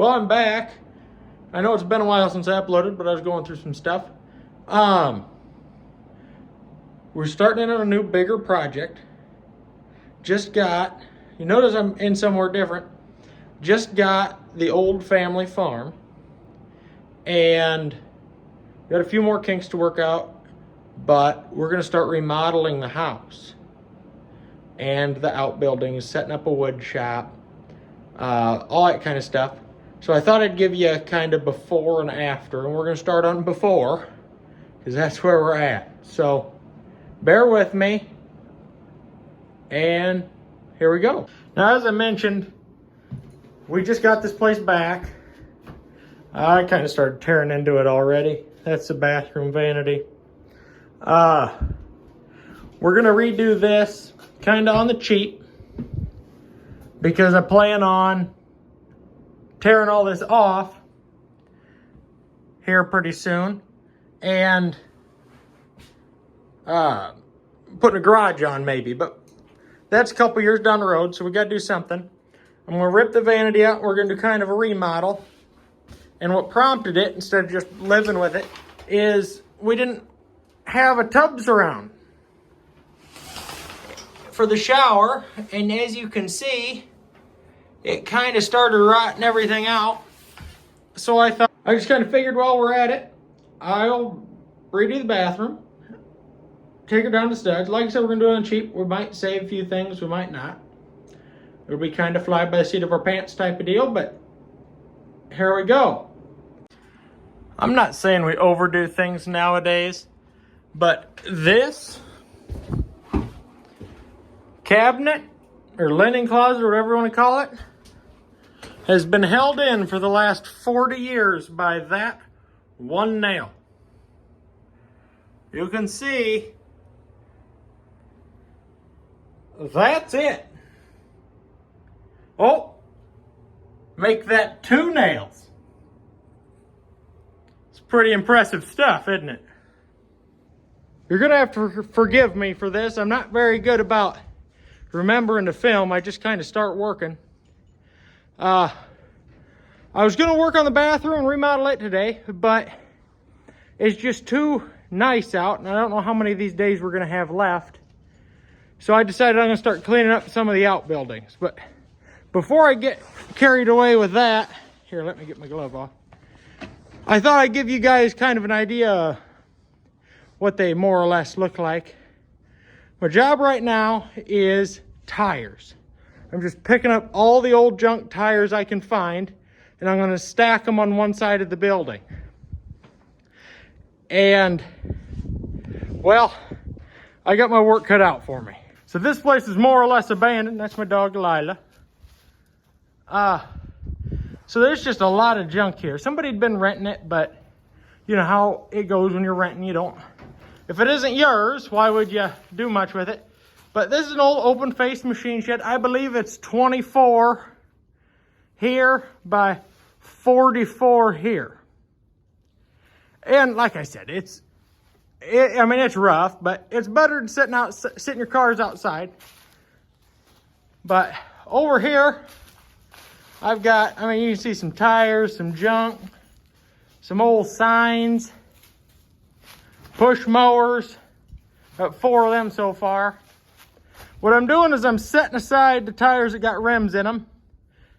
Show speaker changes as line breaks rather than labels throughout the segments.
Well, I'm back. I know it's been a while since I uploaded, but I was going through some stuff. We're starting in on a new, bigger project. Just got, you notice I'm in somewhere different. Just got the old family farm. And got a few more kinks to work out, but we're gonna start remodeling the house and the outbuildings, setting up a wood shop, all that kind of stuff. So I thought I'd give you a kind of before and after, and we're gonna start on before, because that's where we're at. So bear with me, and here we go. Now, as I mentioned, we just got this place back. I kind of started tearing into it already. That's the bathroom vanity. We're gonna redo this kind of on the cheap, because I plan on tearing all this off here pretty soon and putting a garage on maybe, but that's a couple years down the road, so we got to do something. I'm going to rip the vanity out. We're going to do kind of a remodel, and what prompted it, instead of just living with it, is we didn't have a tub surround for the shower, and as you can see, it kind of started rotting everything out. So I just kind of figured while we're at it, I'll redo the bathroom, take it down to studs. Like I said, we're gonna do it on cheap. We might save a few things, we might not. It'll be kind of fly by the seat of our pants type of deal, but here we go. I'm not saying we overdo things nowadays, but this cabinet or linen closet, or whatever you want to call it, has been held in for the last 40 years by that one nail. You can see that's it. Oh, make that 2 nails. It's pretty impressive stuff, isn't it? You're gonna have to forgive me for this. I'm not very good about remembering to film. I just kind of start working. I was going to work on the bathroom and remodel it today, but it's just too nice out, and I don't know how many of these days we're going to have left. So I decided I'm going to start cleaning up some of the outbuildings. But before I get carried away with that, here, let me get my glove off. I thought I'd give you guys kind of an idea of what they more or less look like. My job right now is tires. I'm just picking up all the old junk tires I can find, and I'm going to stack them on one side of the building. And, well, I got my work cut out for me. So this place is more or less abandoned. That's my dog, Delilah. So there's just a lot of junk here. Somebody had been renting it, but you know how it goes when you're renting. You don't, if it isn't yours, why would you do much with it? But this is an old open-faced machine shed. I believe it's 24 here by 44 here. And like I said, I mean, it's rough, but it's better than sitting your cars outside. But over here, I've got, I mean, you can see some tires, some junk, some old signs, push mowers. Got 4 of them so far. What I'm doing is I'm setting aside the tires that got rims in them.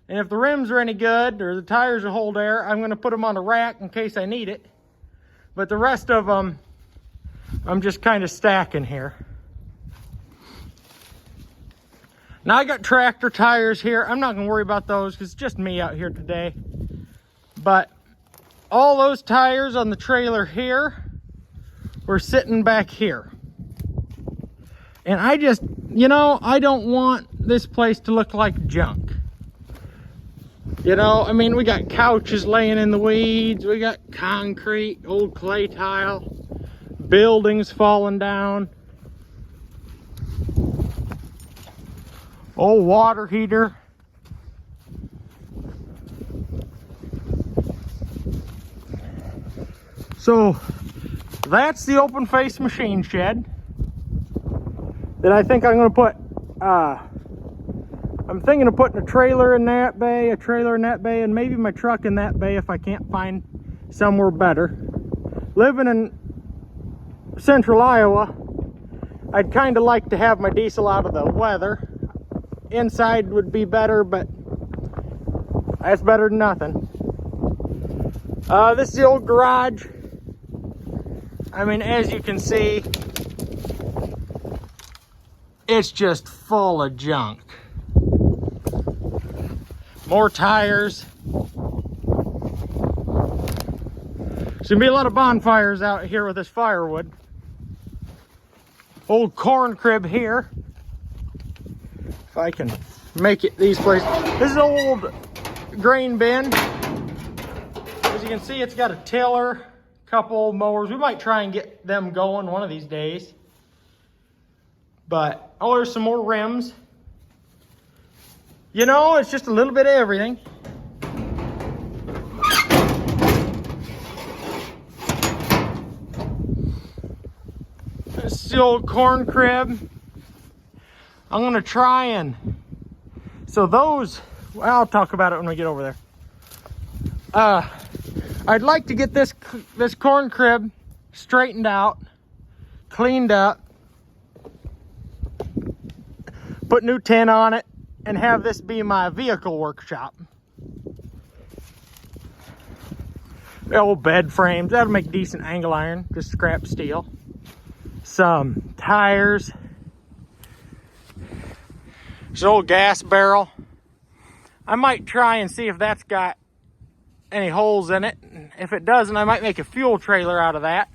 And if the rims are any good, or the tires will hold air, I'm going to put them on a rack in case I need it. But the rest of them, I'm just kind of stacking here. Now I got tractor tires here. I'm not going to worry about those because it's just me out here today. But all those tires on the trailer here were sitting back here. And I just, you know, I don't want this place to look like junk. You know, I mean, we got couches laying in the weeds. We got concrete, old clay tile, buildings falling down. Old water heater. So that's the open face machine shed that I think I'm going to put a I'm thinking of putting a trailer in that bay, and maybe my truck in that bay if I can't find somewhere better. Living in central Iowa, I'd kind of like to have my diesel out of the weather. Inside would be better, but that's better than nothing. This is the old garage. I mean, as you can see, it's just full of junk. More tires. There's gonna be a lot of bonfires out here with this firewood. Old corn crib here. If I can make it these places. This is an old grain bin. As you can see, it's got a tiller, couple old mowers. We might try and get them going one of these days. But, oh, there's some more rims. You know, it's just a little bit of everything. This is the old corn crib. I'm gonna try and, so those, well, I'll talk about it when we get over there. I'd like to get this corn crib straightened out, cleaned up, put new tin on it, and have this be my vehicle workshop. The old bed frames, that'll make decent angle iron, just scrap steel. Some tires. There's an old gas barrel. I might try and see if that's got any holes in it. If it doesn't, I might make a fuel trailer out of that.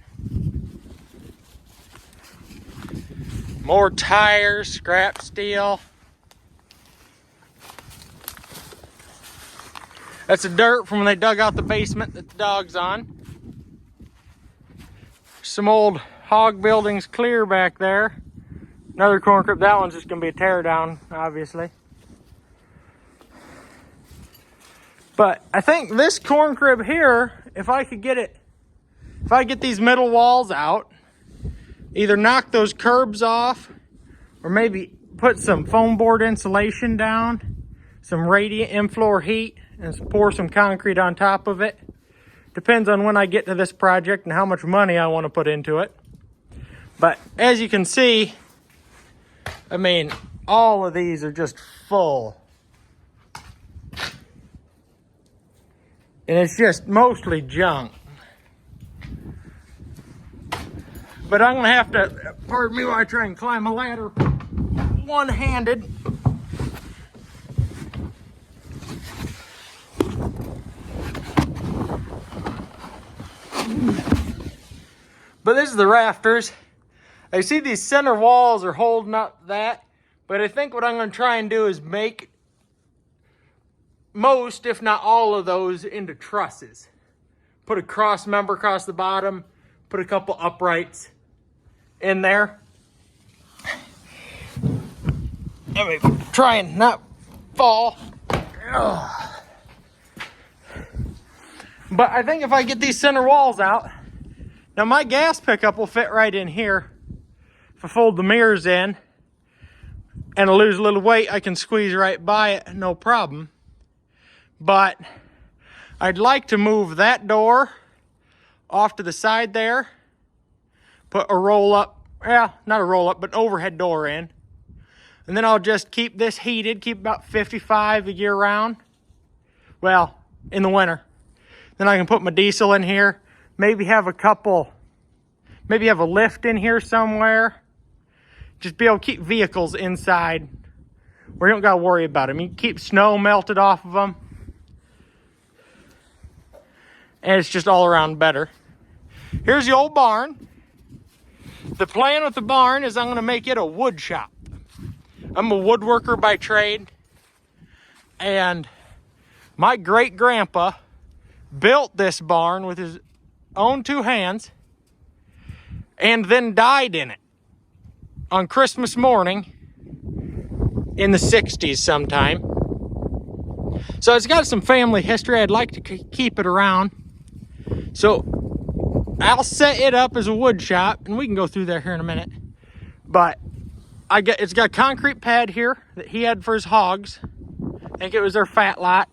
More tires, scrap steel. That's the dirt from when they dug out the basement that the dog's on. Some old hog buildings clear back there. Another corn crib. That one's just going to be a tear down, obviously. But I think this corn crib here, if I could get it, if I get these middle walls out, either knock those curbs off or maybe put some foam board insulation down, some radiant in-floor heat, and pour some concrete on top of it. Depends on when I get to this project and how much money I want to put into it. But as you can see, I mean, all of these are just full. And it's just mostly junk. But I'm gonna have to, pardon me while I try and climb a ladder one-handed. But this is the rafters. I see these center walls are holding up that, but I think what I'm going to try and do is make most, if not all of those, into trusses. Put a cross member across the bottom, put a couple uprights in there. Let me try and not fall. Ugh. But I think if I get these center walls out, now my gas pickup will fit right in here. If I fold the mirrors in and I lose a little weight, I can squeeze right by it, no problem. But I'd like to move that door off to the side there, put a roll up, well, not a roll up, but an overhead door in. And then I'll just keep this heated, keep about 55 a year round. Well, in the winter. Then I can put my diesel in here, maybe have a couple, maybe have a lift in here somewhere. Just be able to keep vehicles inside where you don't got to worry about them. You can keep snow melted off of them. And it's just all around better. Here's the old barn. The plan with the barn is I'm going to make it a wood shop. I'm a woodworker by trade. And my great-grandpa built this barn with his own two hands and then died in it on Christmas morning in the 60s sometime. So it's got some family history. I'd like to keep it around. So I'll set it up as a wood shop, and we can go through there here in a minute. But it's got a concrete pad here that he had for his hogs. I think it was their fat lot.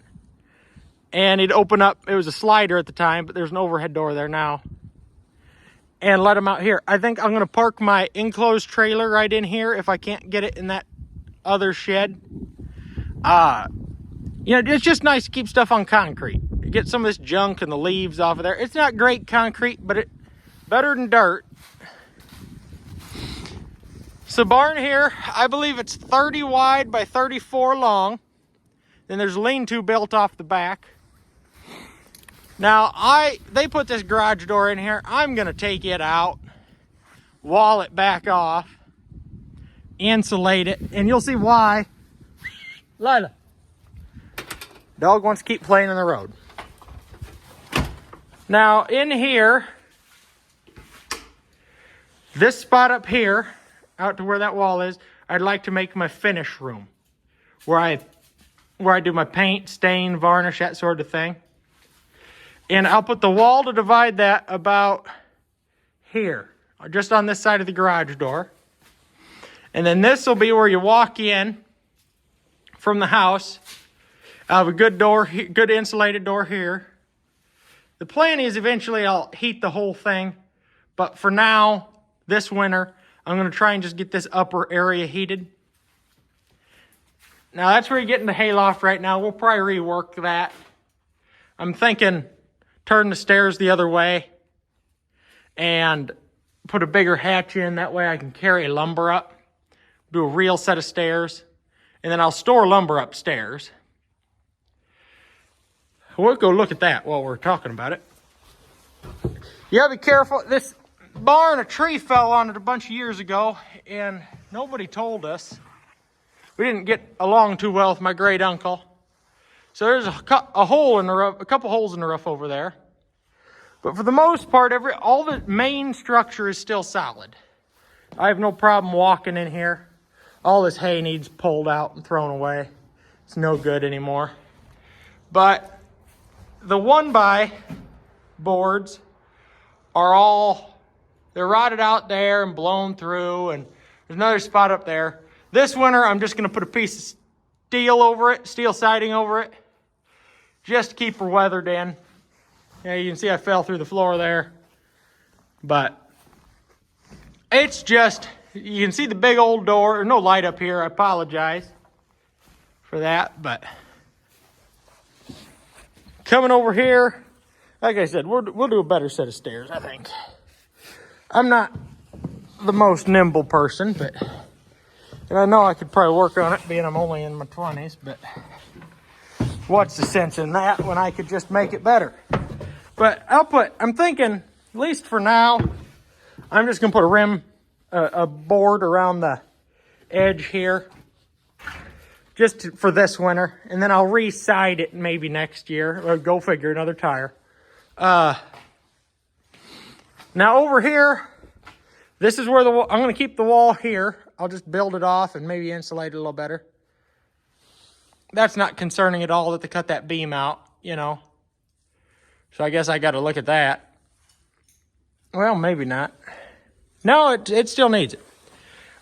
And he'd open up, it was a slider at the time, but there's an overhead door there now. And let them out here. I think I'm gonna park my enclosed trailer right in here if I can't get it in that other shed. You know, it's just nice to keep stuff on concrete. Get some of this junk and the leaves off of there. It's not great concrete, but it better than dirt. So barn here, I believe it's 30 wide by 34 long. Then there's a lean-to built off the back. Now, they put this garage door in here. I'm gonna take it out, wall it back off, insulate it, and you'll see why. Lila, dog wants to keep playing in the road. Now, in here, this spot up here, out to where that wall is, I'd like to make my finish room, where I do my paint, stain, varnish, that sort of thing. And I'll put the wall to divide that about here, just on this side of the garage door. And then this will be where you walk in from the house. I have a good door, good insulated door here. The plan is eventually I'll heat the whole thing. But for now, this winter, I'm going to try and just get this upper area heated. Now that's where you get in the hayloft right now. We'll probably rework that. I'm thinking turn the stairs the other way and put a bigger hatch in. That way I can carry lumber up, do a real set of stairs, and then I'll store lumber upstairs. We'll go look at that while we're talking about it. You gotta be careful. This barn, a tree fell on it a bunch of years ago, and nobody told us. We didn't get along too well with my great uncle. So there's a hole in the roof, a couple holes in the roof over there. But for the most part, all the main structure is still solid. I have no problem walking in here. All this hay needs pulled out and thrown away. It's no good anymore. But the 1x boards are they're rotted out there and blown through, and there's another spot up there. This winter, I'm just gonna put a piece of steel over it, steel siding over it, just to keep her weathered in. Yeah, you can see I fell through the floor there. But it's just, you can see the big old door. There's no light up here. I apologize for that. But coming over here, like I said, we'll do a better set of stairs, I think. I'm not the most nimble person, but and I know I could probably work on it, being I'm only in my 20s, but what's the sense in that when I could just make it better? But I'm thinking, at least for now, I'm just gonna put a board around the edge here, just for this winter, and then I'll re-side it maybe next year, or go figure, another tire. Now over here, this is where I'm gonna keep the wall here. I'll just build it off and maybe insulate it a little better. That's not concerning at all that they cut that beam out, you know. So I guess I got to look at that. Well, maybe not. No, it still needs it.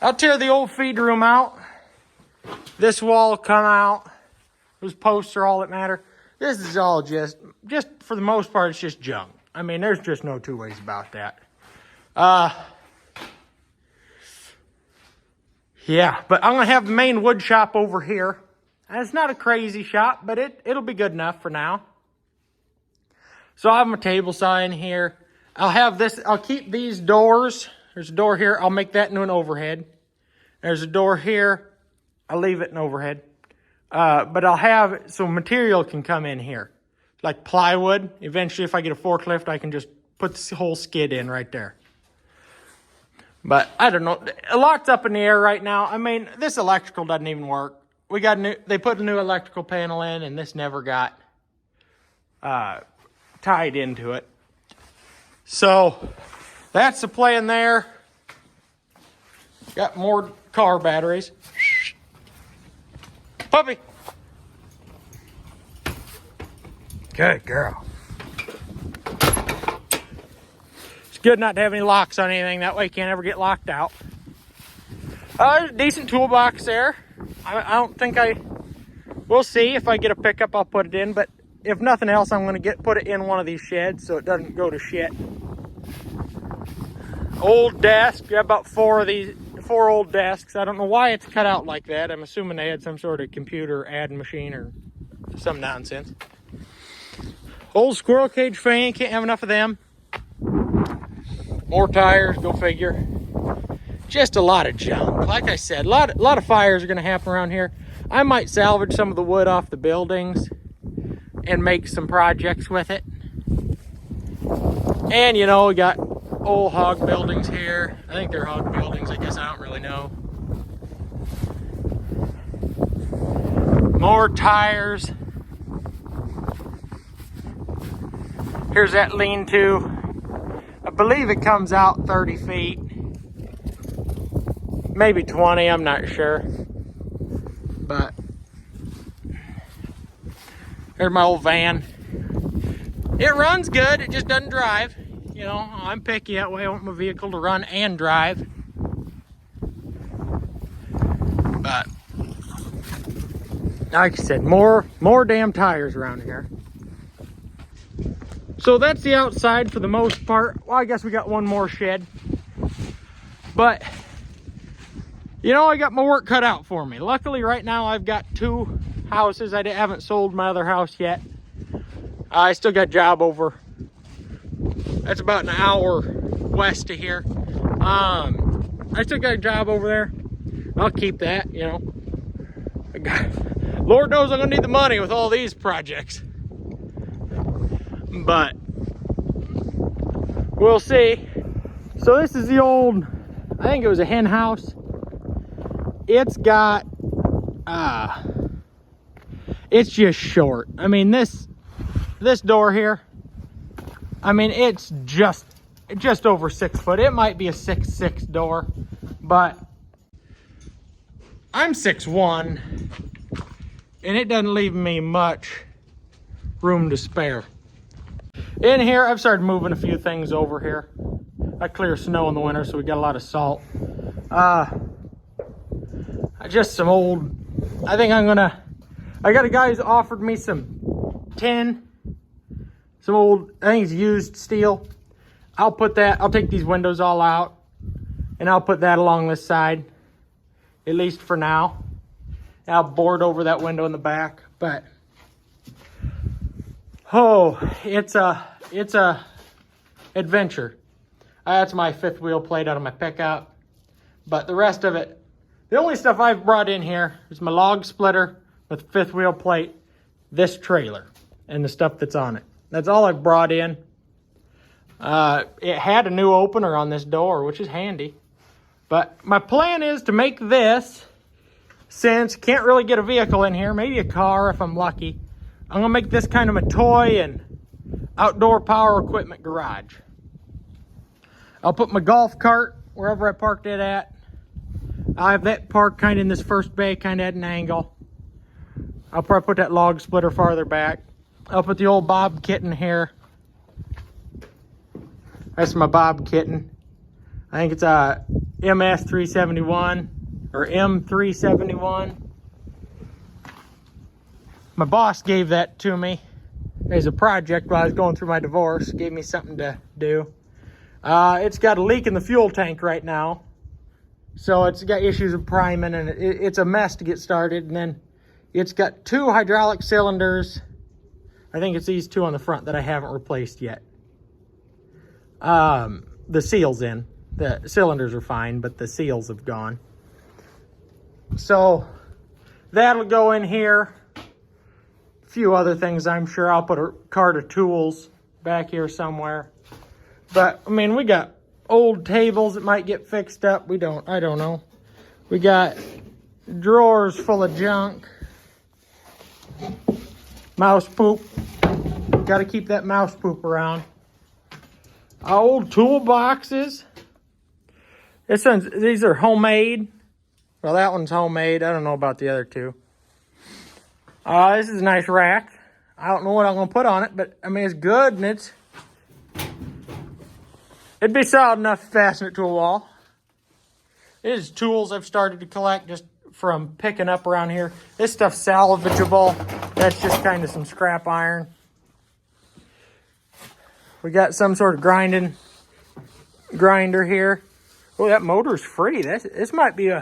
I'll tear the old feed room out. This wall will come out. Those posts are all that matter. This is all just for the most part, it's just junk. I mean, there's just no two ways about that. Yeah, but I'm going to have the main wood shop over here. And it's not a crazy shop, but it'll be good enough for now. So I have my table saw in here. I'll keep these doors. There's a door here. I'll make that into an overhead. There's a door here. I'll leave it an overhead. But I'll have, so material can come in here. Like plywood. Eventually, if I get a forklift, I can just put this whole skid in right there. But I don't know. A lot's up in the air right now. I mean, this electrical doesn't even work. They put a new electrical panel in, and this never got tied into it. So that's the plan there. Got more car batteries. Puppy. Good girl. It's good not to have any locks on anything. That way you can't ever get locked out. There's a decent toolbox there. I don't think We'll see. If I get a pickup, I'll put it in. But if nothing else, I'm going to put it in one of these sheds so it doesn't go to shit. Old desk. Got about 4 old desks. I don't know why it's cut out like that. I'm assuming they had some sort of computer add machine or some nonsense. Old squirrel cage fan. Can't have enough of them. More tires. Go figure. Just a lot of junk. Like I said, a lot of fires are going to happen around here. I might salvage some of the wood off the buildings and make some projects with it. And, you know, we got old hog buildings here. I think they're hog buildings. I guess I don't really know. More tires. Here's that lean-to. I believe it comes out 30 feet. Maybe 20, I'm not sure. But here's my old van. It runs good, it just doesn't drive. You know, I'm picky that way. I want my vehicle to run and drive. But like I said, more damn tires around here. So that's the outside for the most part. Well, I guess we got one more shed. But you know, I got my work cut out for me. Luckily, right now, I've got 2 houses. I haven't sold my other house yet. I still got a job over. That's about an hour west of here. I still got a job over there. I'll keep that, you know. Lord knows I'm going to need the money with all these projects. But we'll see. So this is the old, I think it was a hen house. It's got, it's just short. I mean, this door here, I mean, it's just over 6 foot. It might be a 6'6" door, but I'm 6'1", and it doesn't leave me much room to spare. In here, I've started moving a few things over here. I clear snow in the winter, so we got a lot of salt. Just some old, I got a guy who's offered me some tin, some old, I think it's used steel. I'll take these windows all out, and I'll put that along this side, at least for now. And I'll board over that window in the back, but, oh, it's a adventure. That's my 5th wheel plate out of my pickup, but the rest of it, the only stuff I've brought in here is my log splitter with 5th wheel plate, this trailer, and the stuff that's on it. That's all I've brought in. It had a new opener on this door, which is handy. But my plan is to make this, since can't really get a vehicle in here, maybe a car if I'm lucky. I'm going to make this kind of a toy and outdoor power equipment garage. I'll put my golf cart wherever I parked it at. I have that parked kind of in this first bay, kind of at an angle. I'll probably put that log splitter farther back. I'll put the old Bob kitten here. That's my Bob kitten. I think it's a MS371 or M371. My boss gave that to me as a project while I was going through my divorce. Gave me something to do. It's got a leak in the fuel tank right now. So it's got issues of priming, and it's a mess to get started. And then it's got 2 hydraulic cylinders. I think it's these 2 on the front that I haven't replaced yet. The seal's in. The cylinders are fine, but the seals have gone. So that'll go in here. A few other things, I'm sure. I'll put a cart of tools back here somewhere. But, I mean, we got old tables that might get fixed up. I don't know. We got drawers full of junk. Mouse poop. Got to keep that mouse poop around. Old toolboxes. These are homemade. Well, that one's homemade. I don't know about the other 2. This is a nice rack. I don't know what I'm going to put on it, but I mean, it's good, and it'd be solid enough to fasten it to a wall. It is tools I've started to collect just from picking up around here. This stuff's salvageable. That's just kind of some scrap iron. We got some sort of grinder here. Oh, that motor's free. This might be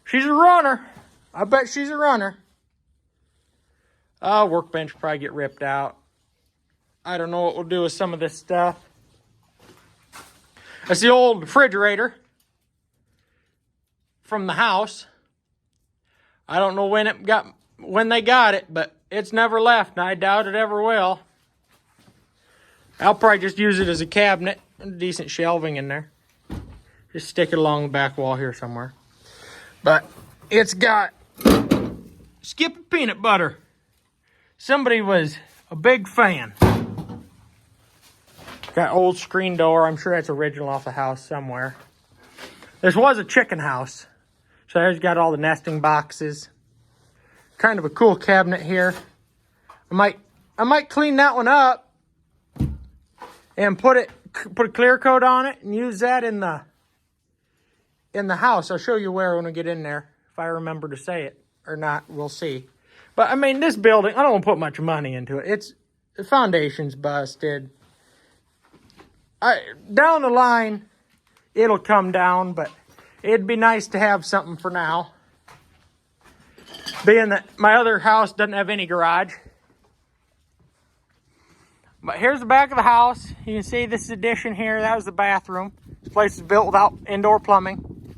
she's a runner. I bet she's a runner. Workbench will probably get ripped out. I don't know what we'll do with some of this stuff. That's the old refrigerator from the house. I don't know when they got it, but it's never left, and I doubt it ever will. I'll probably just use it as a cabinet. Decent shelving in there. Just stick it along the back wall here somewhere. But it's got Skippy peanut butter. Somebody was a big fan. Got old screen door. I'm sure that's original off the house somewhere. This was a chicken house. So there's got all the nesting boxes. Kind of a cool cabinet here. I might clean that one up and put a clear coat on it and use that in the house. I'll show you where when we get in there. If I remember to say it or not, we'll see. But I mean, this building, I don't want to put much money into it. The foundation's busted. Down the line, it'll come down, but it'd be nice to have something for now. Being that my other house doesn't have any garage. But here's the back of the house. You can see this addition here. That was the bathroom. This place is built without indoor plumbing.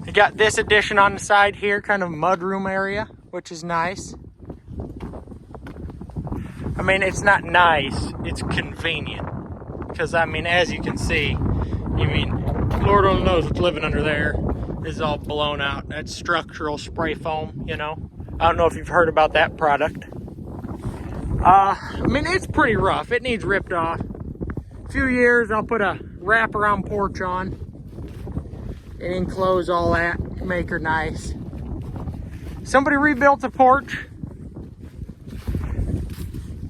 You got this addition on the side here, kind of mudroom area, which is nice. I mean, it's not nice, it's convenient. Because, I mean, as you can see, Lord only knows what's living under there. This is all blown out. That's structural spray foam, you know. I don't know if you've heard about that product. I mean, it's pretty rough. It needs ripped off. A few years, I'll put a wraparound porch on and enclose all that, make her nice. Somebody rebuilt the porch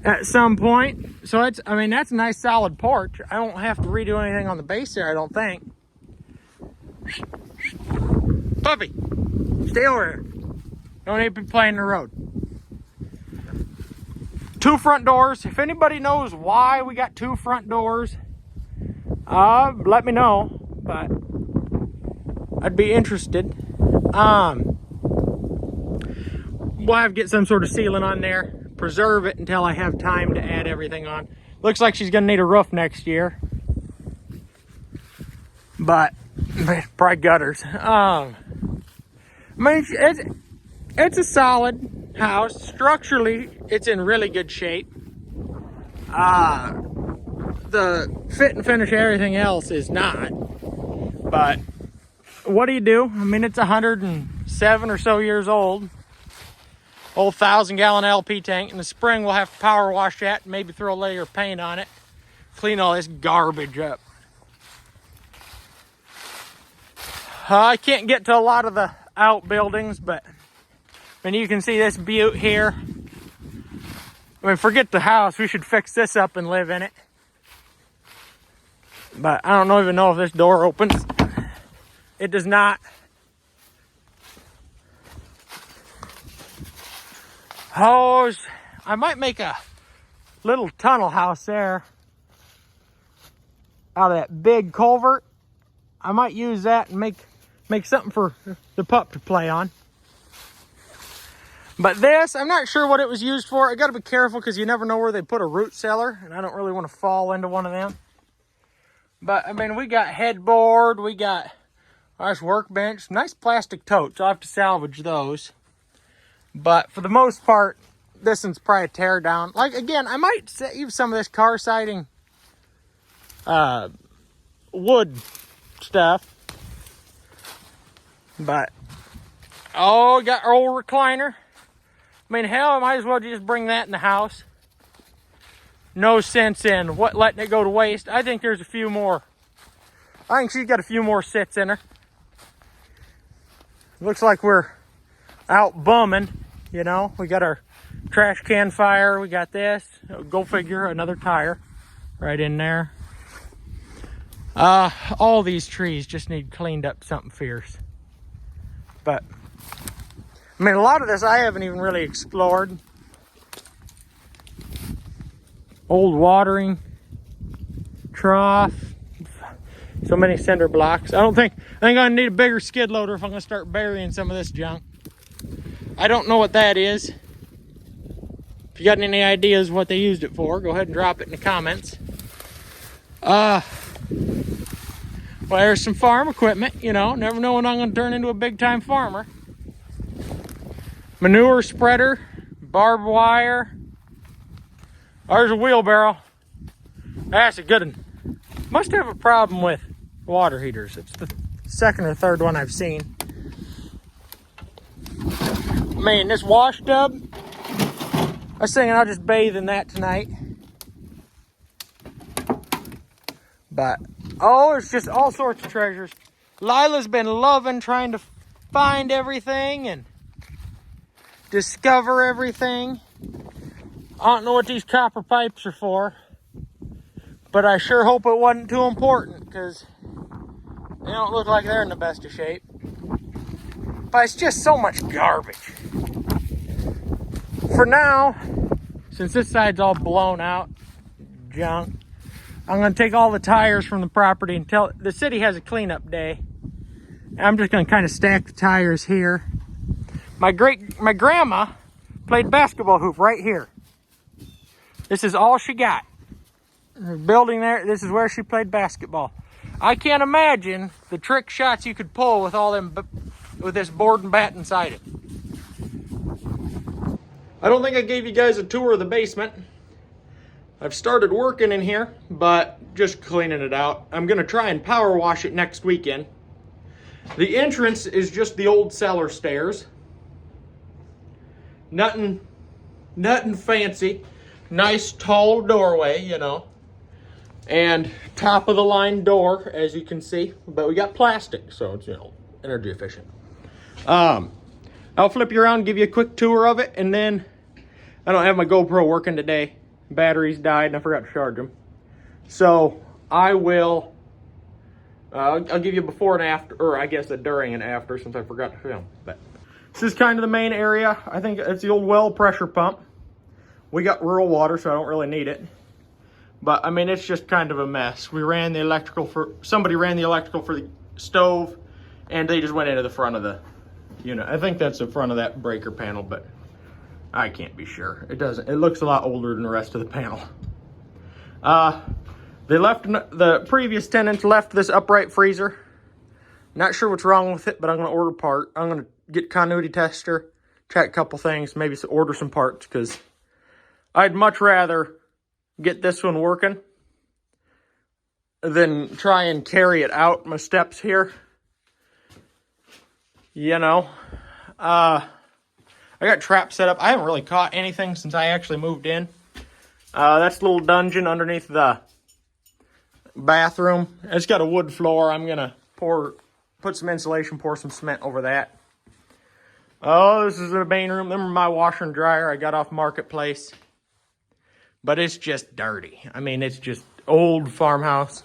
at some point. So that's a nice solid porch. I don't have to redo anything on the base there, I don't think. Puppy, stay over here. Don't need to be playing in the road. 2 front doors. If anybody knows why we got 2 front doors, let me know. But I'd be interested. We'll have to get some sort of sealant on there. Preserve it until I have time to add everything on. Looks like she's gonna need a roof next year. But probably gutters. I mean, it's a solid house. Structurally, it's in really good shape. The fit and finish, everything else is not. But what do you do? I mean, it's 107 or so years old. Old 1,000-gallon LP tank. In the spring, we'll have to power wash that and maybe throw a layer of paint on it. Clean all this garbage up. I can't get to a lot of the outbuildings, but you can see this butte here. I mean, forget the house. We should fix this up and live in it. But I don't even know if this door opens. It does not. Hose. I might make a little tunnel house there out of that big culvert. I might use that and make something for the pup to play on. But this, I'm not sure what it was used for. I got to be careful because you never know where they put a root cellar, and I don't really want to fall into one of them. But I mean, we got headboard, we got nice workbench, nice plastic totes. I'll have to salvage those. But for the most part, this one's probably a tear down. Like, again, I might save some of this car siding wood stuff. But, we got our old recliner. I mean, hell, I might as well just bring that in the house. No sense in letting it go to waste. I think there's a few more. I think she's got a few more sits in her. Looks like we're out bumming, you know. We got our trash can fire. We got this. Go figure, another tire right in there. All these trees just need cleaned up something fierce. But, I mean, a lot of this I haven't even really explored. Old watering trough. So many cinder blocks. I think I'm gonna need a bigger skid loader if I'm gonna start burying some of this junk. I don't know what that is. If you got any ideas what they used it for, go ahead and drop it in the comments. Well, there's some farm equipment, you know. Never know when I'm gonna turn into a big time farmer. Manure spreader, barbed wire. There's a wheelbarrow. That's a good one. Must have a problem with water heaters. It's the second or third one I've seen. Man, this wash tub, I was thinking I'll just bathe in that tonight. But, oh, it's just all sorts of treasures. Lila's been loving trying to find everything and discover everything. I don't know what these copper pipes are for, but I sure hope it wasn't too important, because they don't look like they're in the best of shape. But it's just so much garbage. For now, since this side's all blown out, junk, I'm going to take all the tires from the property until the city has a cleanup day. I'm just going to kind of stack the tires here. My grandma played basketball hoop right here. This is all she got. The building there, this is where she played basketball. I can't imagine the trick shots you could pull with all them, with this board and bat inside it. I don't think I gave you guys a tour of the basement. I've started working in here, but just cleaning it out. I'm gonna try and power wash it next weekend. The entrance is just the old cellar stairs. Nothing fancy. Nice tall doorway, you know. And top of the line door, as you can see. But we got plastic, so it's, you know, energy efficient. I'll flip you around, give you a quick tour of it, and then I don't have my GoPro working today. Batteries died and I forgot to charge them. So I will, I'll give you a before and after, or I guess a during and after, since I forgot to film. But this is kind of the main area. I think it's the old well pressure pump. We got rural water, so I don't really need it. But I mean, it's just kind of a mess. We ran the electrical somebody ran the electrical for the stove, and they just went into the front of the unit. I think that's the front of that breaker panel, but I can't be sure. It doesn't. It looks a lot older than the rest of the panel. The previous tenants left this upright freezer. Not sure what's wrong with it, but I'm going to order part. I'm going to get continuity tester, check a couple things, maybe order some parts, because I'd much rather get this one working than try and carry it out my steps here. You know, I got traps set up. I haven't really caught anything since I actually moved in. That's the little dungeon underneath the bathroom. It's got a wood floor. I'm going to put some insulation, pour some cement over that. Oh, this is the main room. Them are my washer and dryer I got off Marketplace. But it's just dirty. I mean, it's just old farmhouse.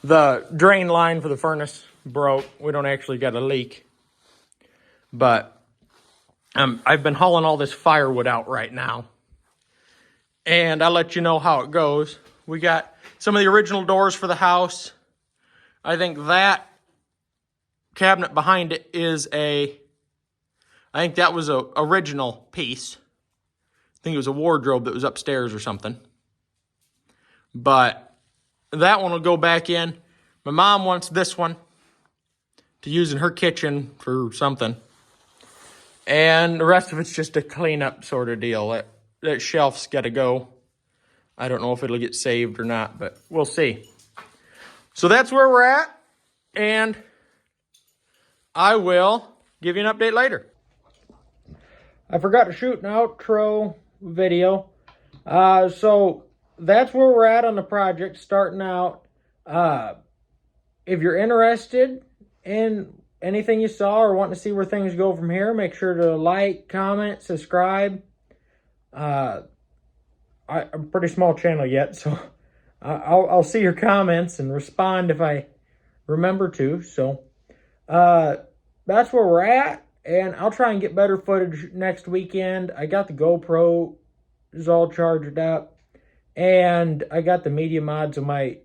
The drain line for the furnace broke. We don't actually got a leak. But I've been hauling all this firewood out right now. And I'll let you know how it goes. We got some of the original doors for the house. I think that cabinet behind it is I think that was a original piece. I think it was a wardrobe that was upstairs or something. But that one will go back in. My mom wants this one to use in her kitchen for something. And the rest of it's just a cleanup sort of deal. That shelf's got to go. I don't know if it'll get saved or not, but we'll see. So that's where we're at. And I will give you an update later. I forgot to shoot an outro video. So that's where we're at on the project, starting out. If you're interested in anything you saw or want to see where things go from here, make sure to like, comment, subscribe. I'm a pretty small channel yet, so I'll see your comments and respond if I remember to. So that's where we're at, and I'll try and get better footage next weekend. I got the GoPro is all charged up, and I got the media mod, so my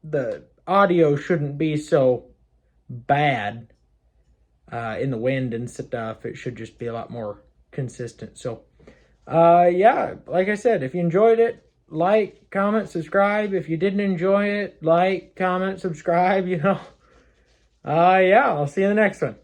the audio shouldn't be so bad in the wind and stuff. It should just be a lot more consistent. So yeah, like I said, if you enjoyed it, like, comment, subscribe. If you didn't enjoy it, like, comment, subscribe, you know. Yeah, I'll see you in the next one.